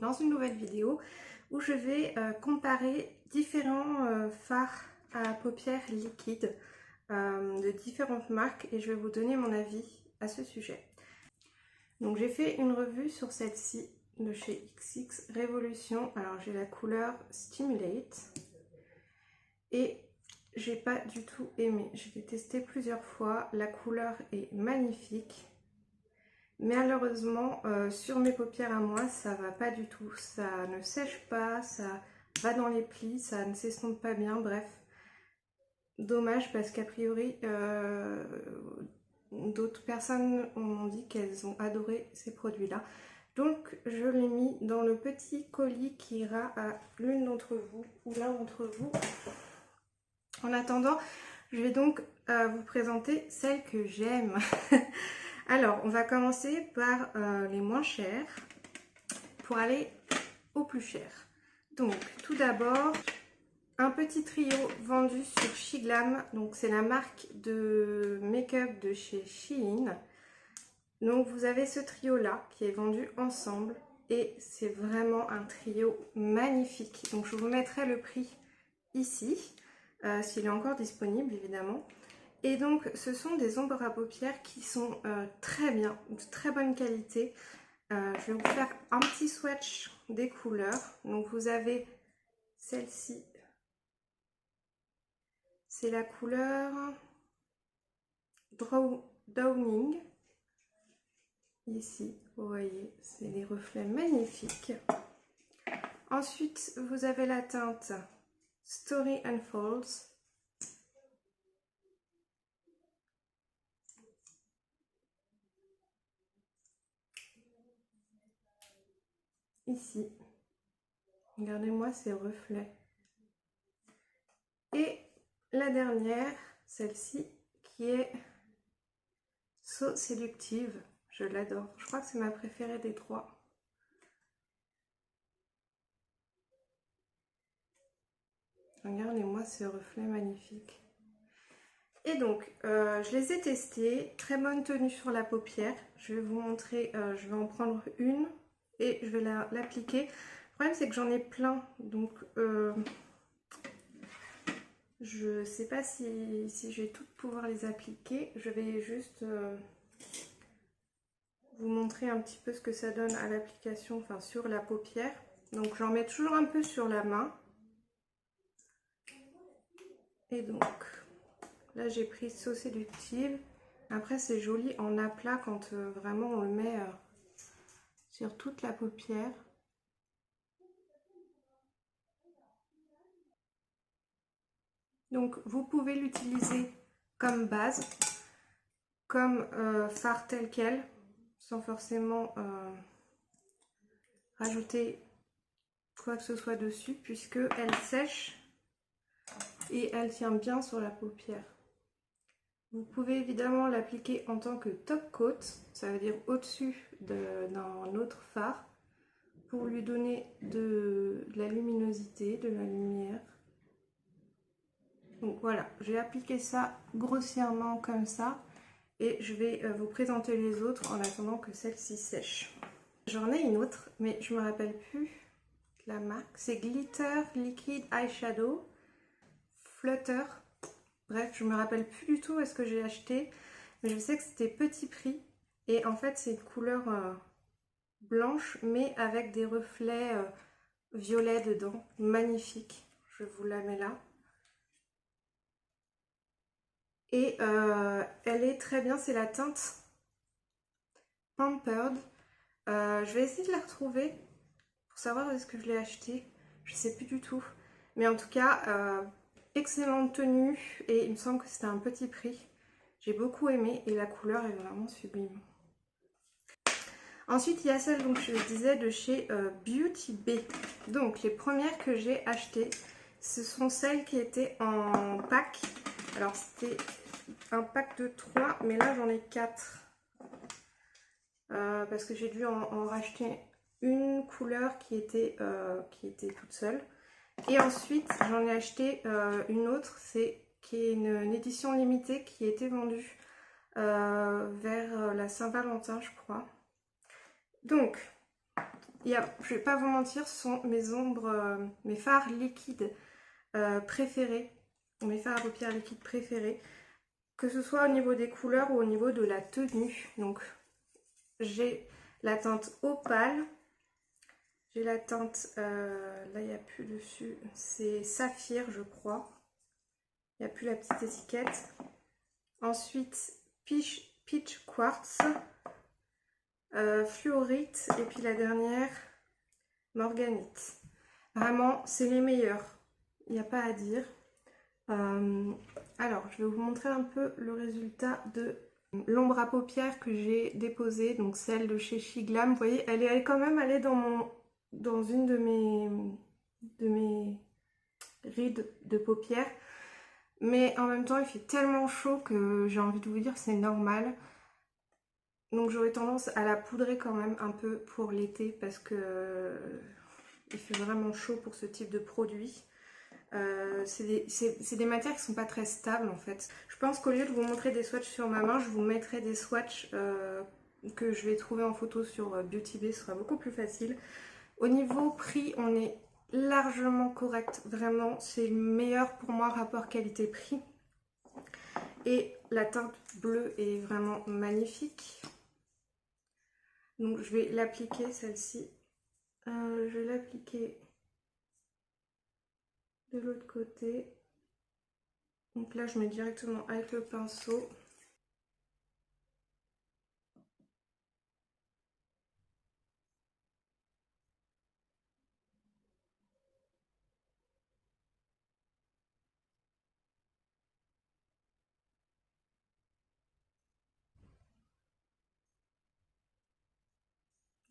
dans une nouvelle vidéo où je vais comparer différents fards à paupières liquides de différentes marques et je vais vous donner mon avis à ce sujet. Donc j'ai fait une revue sur celle-ci de chez XX Révolution. Alors j'ai la couleur Stimulate et j'ai pas du tout aimé. Je l'ai testé plusieurs fois. La couleur est magnifique. Mais malheureusement, sur mes paupières à moi, ça va pas du tout. Ça ne sèche pas, ça va dans les plis, ça ne s'estompe pas bien, bref. Dommage parce qu'a priori, d'autres personnes m'ont dit qu'elles ont adoré ces produits-là. Donc, je l'ai mis dans le petit colis qui ira à l'une d'entre vous ou l'un d'entre vous. En attendant, je vais donc vous présenter celles que j'aime. Alors, on va commencer par les moins chers pour aller au plus cher. Donc, tout d'abord, un petit trio vendu sur Shiglam. Donc, c'est la marque de make-up de chez Shein. Donc, vous avez ce trio-là qui est vendu ensemble et c'est vraiment un trio magnifique. Donc, je vous mettrai le prix ici, s'il est encore disponible, évidemment. Et donc, ce sont des ombres à paupières qui sont très bien, de très bonne qualité. Je vais vous faire un petit swatch des couleurs. Donc, vous avez celle-ci. C'est la couleur Dawning. Ici, vous voyez, c'est des reflets magnifiques. Ensuite, vous avez la teinte Story Unfolds. Ici, regardez-moi ces reflets. Et la dernière, celle-ci, qui est So Séductive. Je l'adore. Je crois que c'est ma préférée des trois. Regardez-moi ces reflets magnifiques. Et donc, je les ai testés. Très bonne tenue sur la paupière. Je vais vous montrer, je vais en prendre une et je vais l'appliquer. Le problème, c'est que j'en ai plein. Donc, je ne sais pas si je vais toutes pouvoir les appliquer. Je vais juste vous montrer un petit peu ce que ça donne à l'application, enfin sur la paupière. Donc j'en mets toujours un peu sur la main. Et donc là j'ai pris So Séductive. Après c'est joli en aplat quand vraiment on le met sur toute la paupière. Donc vous pouvez l'utiliser comme base, comme fard tel quel, sans forcément rajouter quoi que ce soit dessus, puisque elle sèche et elle tient bien sur la paupière. Vous pouvez évidemment l'appliquer en tant que top coat, ça veut dire au-dessus d'un autre fard, pour lui donner de la luminosité, de la lumière. Donc voilà, j'ai appliqué ça grossièrement comme ça et je vais vous présenter les autres en attendant que celle-ci sèche. J'en ai une autre, mais je ne me rappelle plus la marque. C'est Glitter Liquid Eyeshadow Flutter. Bref, je me rappelle plus du tout où est-ce que j'ai acheté, mais je sais que c'était petit prix et en fait c'est une couleur blanche mais avec des reflets violets dedans, magnifique. Je vous la mets là. Et elle est très bien, c'est la teinte Pampered. Je vais essayer de la retrouver pour savoir où est-ce que je l'ai acheté. Je sais plus du tout. Mais en tout cas, excellente tenue et il me semble que c'était un petit prix. J'ai beaucoup aimé et la couleur est vraiment sublime. Ensuite, il y a celle, donc je disais, de chez Beauty Bay. Donc, les premières que j'ai achetées, ce sont celles qui étaient en pack. Alors, c'était un pack de 3, mais là, j'en ai 4. Parce que j'ai dû en racheter une couleur qui était toute seule. Et ensuite, j'en ai acheté une autre, qui est une édition limitée qui était vendue vers la Saint-Valentin, je crois. Donc, Je vais pas vous mentir, ce sont mes ombres, mes fards liquides préférés, mes fards à paupières liquides préférés, que ce soit au niveau des couleurs ou au niveau de la tenue. Donc j'ai la teinte opale, j'ai la teinte, là il n'y a plus dessus, c'est saphir je crois, il n'y a plus la petite étiquette. Ensuite peach quartz, fluorite et puis la dernière morganite. Vraiment c'est les meilleurs, il n'y a pas à dire. Alors je vais vous montrer un peu le résultat de l'ombre à paupières que j'ai déposée, donc celle de chez Shiglam. Vous voyez, elle est quand même allée dans une de mes rides de paupières, mais en même temps il fait tellement chaud que j'ai envie de vous dire c'est normal. Donc j'aurais tendance à la poudrer quand même un peu pour l'été parce que il fait vraiment chaud pour ce type de produit. C'est des matières qui sont pas très stables en fait. Je pense qu'au lieu de vous montrer des swatchs sur ma main, je vous mettrai des swatchs que je vais trouver en photo sur Beauty Bay, ce sera beaucoup plus facile. Au niveau prix, on est largement correct, vraiment, c'est le meilleur pour moi rapport qualité-prix. Et la teinte bleue est vraiment magnifique. Donc je vais l'appliquer celle-ci. Je vais l'appliquer de l'autre côté. Donc là je mets directement avec le pinceau.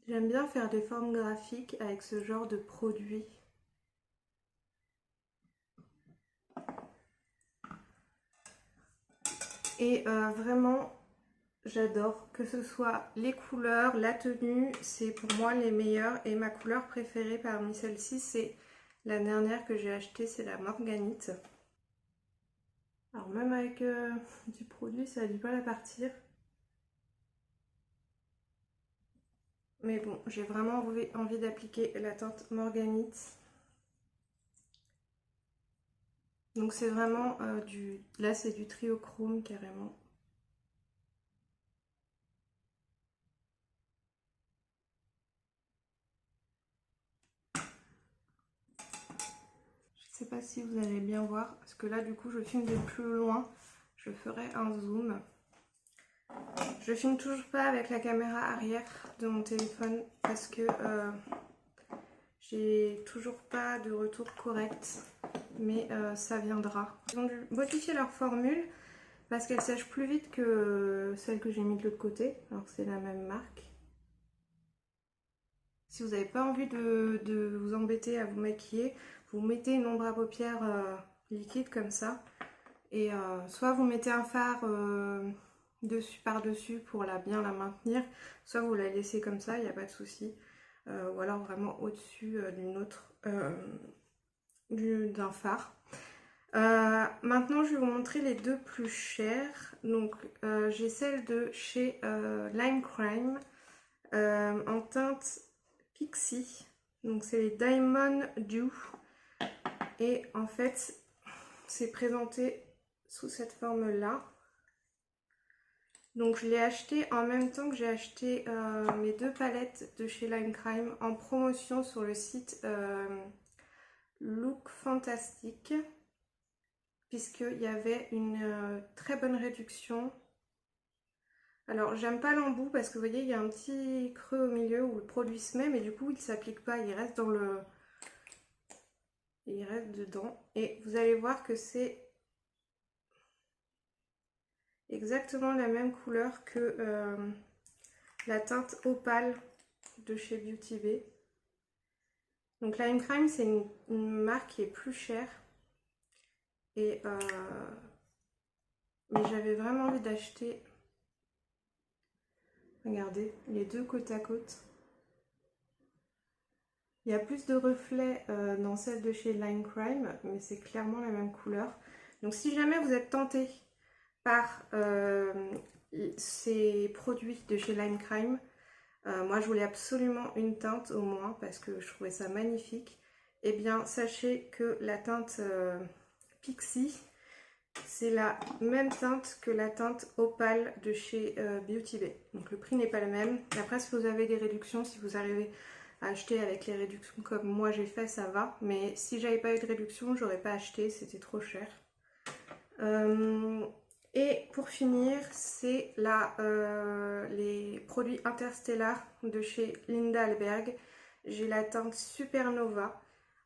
J'aime bien faire des formes graphiques avec ce genre de produit. Et vraiment, j'adore que ce soit les couleurs, la tenue, c'est pour moi les meilleurs. Et ma couleur préférée parmi celles-ci, c'est la dernière que j'ai achetée, c'est la Morganite. Alors même avec du produit, ça a du mal à partir. Mais bon, j'ai vraiment envie d'appliquer la teinte Morganite. Donc c'est vraiment là c'est du triochrome carrément. Je sais pas si vous allez bien voir, parce que là du coup je filme de plus loin, je ferai un zoom. Je filme toujours pas avec la caméra arrière de mon téléphone parce que j'ai toujours pas de retour correct, mais ça viendra. Ils ont dû modifier leur formule parce qu'elle sèche plus vite que celle que j'ai mis de l'autre côté, alors que c'est la même marque. Si vous n'avez pas envie de vous embêter à vous maquiller, vous mettez une ombre à paupières liquide comme ça. Et soit vous mettez un fard dessus par-dessus pour bien la maintenir, soit vous la laissez comme ça, il n'y a pas de souci. Ou alors vraiment au-dessus d'un phare. Maintenant, je vais vous montrer les deux plus chères. Donc, j'ai celle de chez Lime Crime en teinte Pixie. Donc, c'est les Diamond Dew. Et en fait, c'est présenté sous cette forme-là. Donc, je l'ai acheté en même temps que j'ai acheté mes deux palettes de chez Lime Crime en promotion sur le site Look Fantastic. Puisqu'il y avait une très bonne réduction. Alors j'aime pas l'embout parce que vous voyez il y a un petit creux au milieu où le produit se met, mais du coup il ne s'applique pas, il reste il reste dedans. Et vous allez voir que c'est exactement la même couleur que la teinte opale de chez Beauty Bay. Donc Lime Crime c'est une marque qui est plus chère. Et mais j'avais vraiment envie d'acheter. Regardez, les deux côte à côte. Il y a plus de reflets dans celle de chez Lime Crime, mais c'est clairement la même couleur. Donc si jamais vous êtes tenté par ces produits de chez Lime Crime, Moi je voulais absolument une teinte au moins parce que je trouvais ça magnifique. Eh bien sachez que la teinte Pixie, c'est la même teinte que la teinte Opale de chez Beauty Bay. Donc le prix n'est pas le même. Après si vous avez des réductions, si vous arrivez à acheter avec les réductions comme moi j'ai fait, ça va. Mais si j'avais pas eu de réduction, j'aurais pas acheté, c'était trop cher. Et pour finir, c'est les produits Interstellar de chez Linda Alberg. J'ai la teinte Supernova.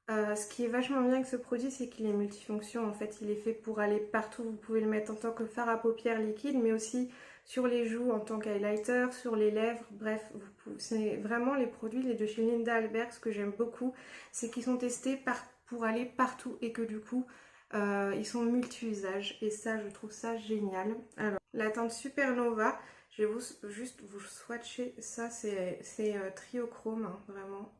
Ce qui est vachement bien avec ce produit, c'est qu'il est multifonction. En fait, il est fait pour aller partout. Vous pouvez le mettre en tant que fard à paupières liquide, mais aussi sur les joues en tant qu'highlighter, sur les lèvres. Bref, c'est vraiment les produits de chez Linda Alberg. Ce que j'aime beaucoup, c'est qu'ils sont testés pour aller partout et que du coup, ils sont multi-usages. Et ça, je trouve ça génial. Alors, la teinte Supernova, je vais juste vous swatcher ça. C'est triochrome, hein, vraiment.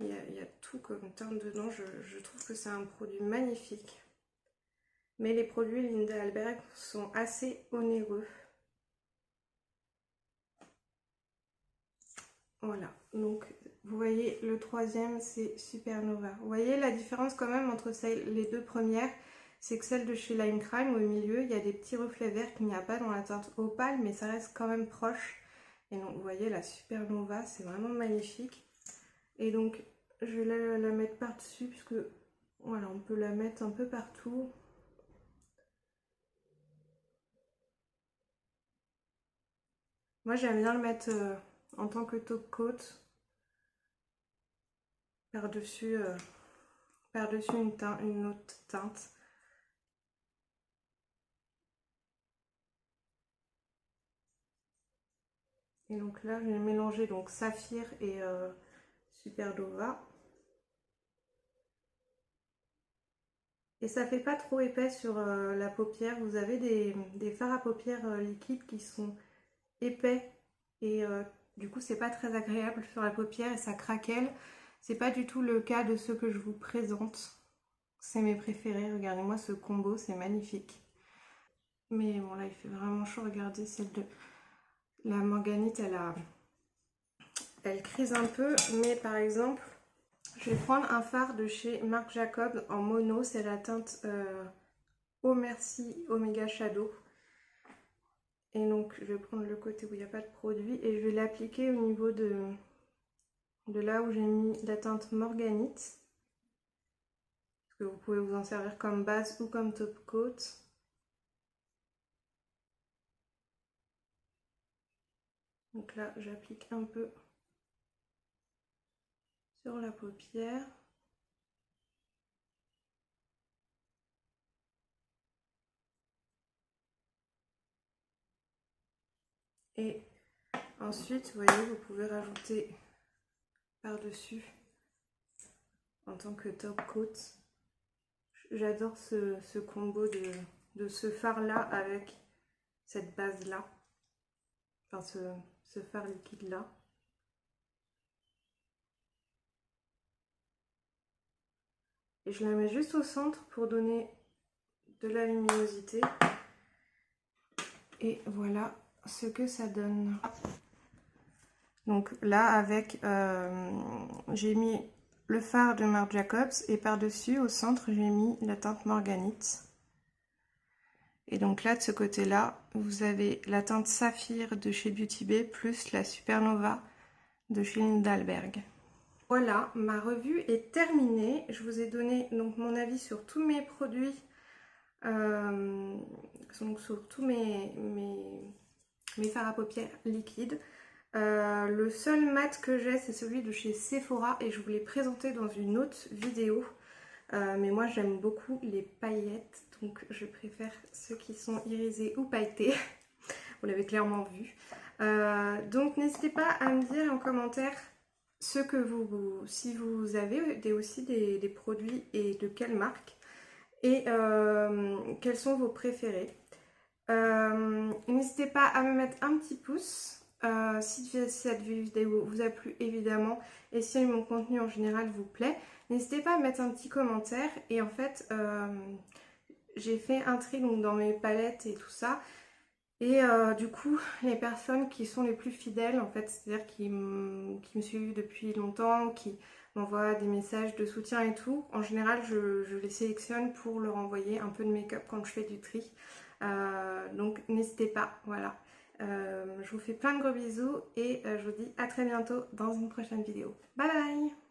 Il y a tout comme teinte dedans, je trouve que c'est un produit magnifique. Mais les produits Linda Alberg sont assez onéreux. Voilà, donc vous voyez le troisième c'est Supernova. Vous voyez la différence quand même entre les deux premières, c'est que celle de chez Lime Crime au milieu, il y a des petits reflets verts qu'il n'y a pas dans la teinte Opale, mais ça reste quand même proche. Et donc vous voyez la Supernova, c'est vraiment magnifique. Et donc je vais la mettre par-dessus puisque voilà, on peut la mettre un peu partout. Moi j'aime bien le mettre en tant que top coat par-dessus une autre teinte. Et donc là je vais mélanger donc Saphir et Supernova. Et ça fait pas trop épais sur la paupière. Vous avez des fards à paupières liquides qui sont épais et du coup c'est pas très agréable sur la paupière et ça craquelle. C'est pas du tout le cas de ceux que je vous présente. C'est mes préférés. Regardez-moi ce combo, c'est magnifique. Mais bon là il fait vraiment chaud. Regardez celle de la Morganite, elle crise un peu. Mais par exemple, je vais prendre un fard de chez Marc Jacobs en mono. C'est la teinte Oh Merci Omega Shadow. Et donc je vais prendre le côté où il n'y a pas de produit et je vais l'appliquer au niveau de là où j'ai mis la teinte Morganite. Parce que vous pouvez vous en servir comme base ou comme top coat. Donc là j'applique un peu sur la paupière. Et ensuite, vous voyez, vous pouvez rajouter par-dessus en tant que top coat. J'adore ce combo de ce fard-là avec cette base-là. Enfin, ce fard liquide-là. Et je la mets juste au centre pour donner de la luminosité. Et voilà ce que ça donne. Donc là, avec, j'ai mis le fard de Marc Jacobs et par-dessus, au centre, j'ai mis la teinte Morganite. Et donc là, de ce côté-là, vous avez la teinte Saphir de chez Beauty Bay plus la Supernova de chez Linda Alberg. Voilà, ma revue est terminée. Je vous ai donné donc mon avis sur tous mes produits, donc sur tous mes fards à paupières liquides. Le seul mat que j'ai, c'est celui de chez Sephora et je vous l'ai présenté dans une autre vidéo. Mais moi j'aime beaucoup les paillettes, donc je préfère ceux qui sont irisés ou pailletés. Vous l'avez clairement vu. Donc n'hésitez pas à me dire en commentaire ce que si vous avez aussi des produits et de quelle marque et quels sont vos préférés. N'hésitez pas à me mettre un petit pouce si cette vidéo vous a plu évidemment et si mon contenu en général vous plaît. N'hésitez pas à mettre un petit commentaire et en fait j'ai fait un tri donc, dans mes palettes et tout ça. Et du coup, les personnes qui sont les plus fidèles, en fait, c'est-à-dire qui me suivent depuis longtemps, qui m'envoient des messages de soutien et tout, en général, je les sélectionne pour leur envoyer un peu de make-up quand je fais du tri. Donc, n'hésitez pas, voilà. Je vous fais plein de gros bisous et je vous dis à très bientôt dans une prochaine vidéo. Bye bye!